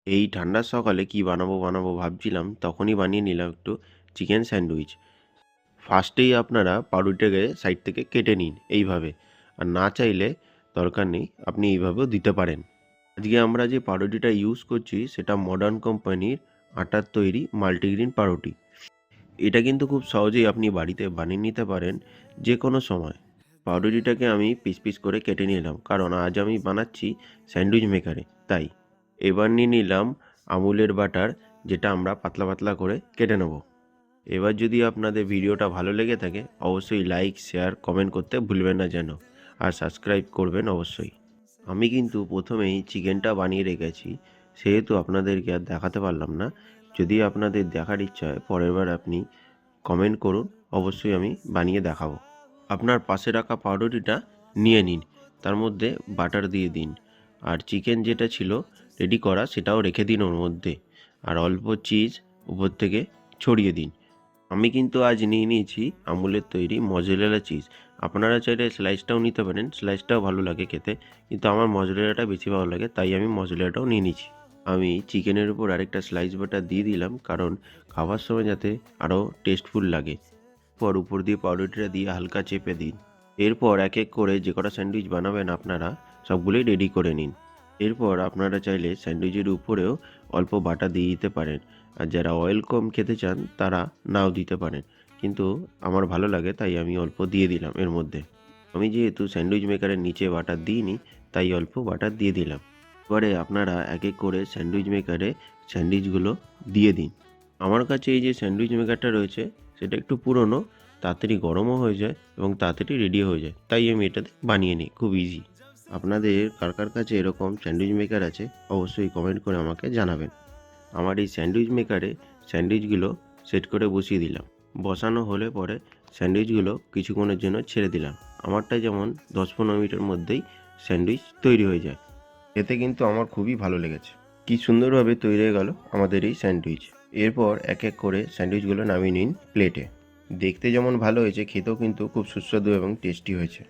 এই ঠান্ডার সকালে কি বানাবো বানাবো ভাবছিলাম, তখনই বানিয়ে নিলাম একটু চিকেন স্যান্ডউইচ। ফার্স্টেই আপনারা পাউরুটিটাকে সাইড থেকে কেটে নিন এইভাবে। আর না চাইলে দরকার নেই, আপনি এইভাবেও দিতে পারেন। আজকে আমরা যে পাউরুটিটা ইউজ করছি সেটা মডার্ন কোম্পানির আটার তৈরি মাল্টিগ্রেন পাউরুটি। এটা কিন্তু খুব সহজেই আপনি বাড়িতে বানিয়ে নিতে পারেন যে কোনো সময়। পাউরুটিটাকে আমি পিস পিস করে কেটে নিলাম, কারণ আজ আমি বানাচ্ছি স্যান্ডউইচ মেকারে, তাই। এবার নিয়ে নিলাম আমুলের বাটার, যেটা আমরা পাতলা পাতলা করে কেটে নেব। এবার যদি আপনাদের ভিডিওটা ভালো লেগে থাকে অবশ্যই লাইক, শেয়ার, কমেন্ট করতে ভুলবেন না যেন। আর সাবস্ক্রাইব করবেন অবশ্যই। আমি কিন্তু প্রথমেই চিকেনটা বানিয়ে রেখেছি, সেহেতু আপনাদেরকে আর দেখাতে পারলাম না। যদি আপনাদের দেখার ইচ্ছা হয় পরের বার আপনি কমেন্ট করুন, অবশ্যই আমি বানিয়ে দেখাবো। আপনার পাশে রাখা পাউরুটিটা নিয়ে নিন, তার মধ্যে বাটার দিয়ে দিন, আর চিকেন যেটা ছিল রেডি করা সেটাও রেখে দিন ওর মধ্যে, আর অল্প চিজ উপর থেকে ছড়িয়ে দিন। আমি কিন্তু আজ নিয়ে নিয়েছি আমুলের তৈরি মজরেলা চিজ। আপনারা চাইলে স্লাইসটাও নিতে পারেন, স্লাইসটাও ভালো লাগে খেতে, কিন্তু আমার মজরেলাটা বেশি ভালো লাগে, তাই আমি মজরেলাটাও নিয়ে নিয়েছি। আমি চিকেনের উপর আরেকটা স্লাইস বাটার দিয়ে দিলাম, কারণ খাবার সময় যাতে আরও টেস্টফুল লাগে। উপর দিয়ে পাউরুটিটা দিয়ে হালকা চেপে দিন। এরপর এক এক করে যে কটা স্যান্ডউইচ বানাবেন আপনারা সবগুলোই রেডি করে নিন। এরপর আপনারা চাইলে স্যান্ডউইচের উপরেও অল্প বাটার দিয়ে দিতে পারেন, আর যারা অয়েল কম খেতে চান তারা নাও দিতে পারেন, কিন্তু আমার ভালো লাগে তাই আমি অল্প দিয়ে দিলাম এর মধ্যে। আমি যেহেতু স্যান্ডউইচ মেকারের নিচে বাটার দিইনি, তাই অল্প বাটার দিয়ে দিলাম। এবারে আপনারা এক এক করে স্যান্ডউইচ মেকারে স্যান্ডউইচগুলো দিয়ে দিন। আমার কাছে এই যে স্যান্ডউইচ মেকারটা রয়েছে সেটা একটু পুরনো, তাড়াতাড়ি গরমও হয়ে যায় এবং তাড়াতাড়ি রেডি হয়ে যায়, তাই আমি এটাতে বানিয়ে নিই, খুব ইজি। আপনাদের কার কার কাছে এরকম স্যান্ডউইচ মেকার আছে অবশ্যই কমেন্ট করে আমাকে জানাবেন। আমার এই স্যান্ডউইচ মেকারে স্যান্ডউইচগুলো সেট করে বসিয়ে দিলাম। বসানো হলে পরে স্যান্ডউইচগুলো কিছুক্ষণের জন্য ছেড়ে দিলাম। আমারটা যেমন 10-15 মিনিটের মধ্যেই স্যান্ডউইচ তৈরি হয়ে যায়। এতে কিন্তু আমার খুবই ভালো লেগেছে। কি সুন্দরভাবে তৈরি হয়ে গেল আমাদের এই স্যান্ডউইচ। এরপর এক এক করে স্যান্ডউইচগুলো নামিয়ে নিন প্লেটে। দেখতে যেমন ভালো হয়েছে, খেতেও কিন্তু খুব সুস্বাদু এবং টেস্টি হয়েছে।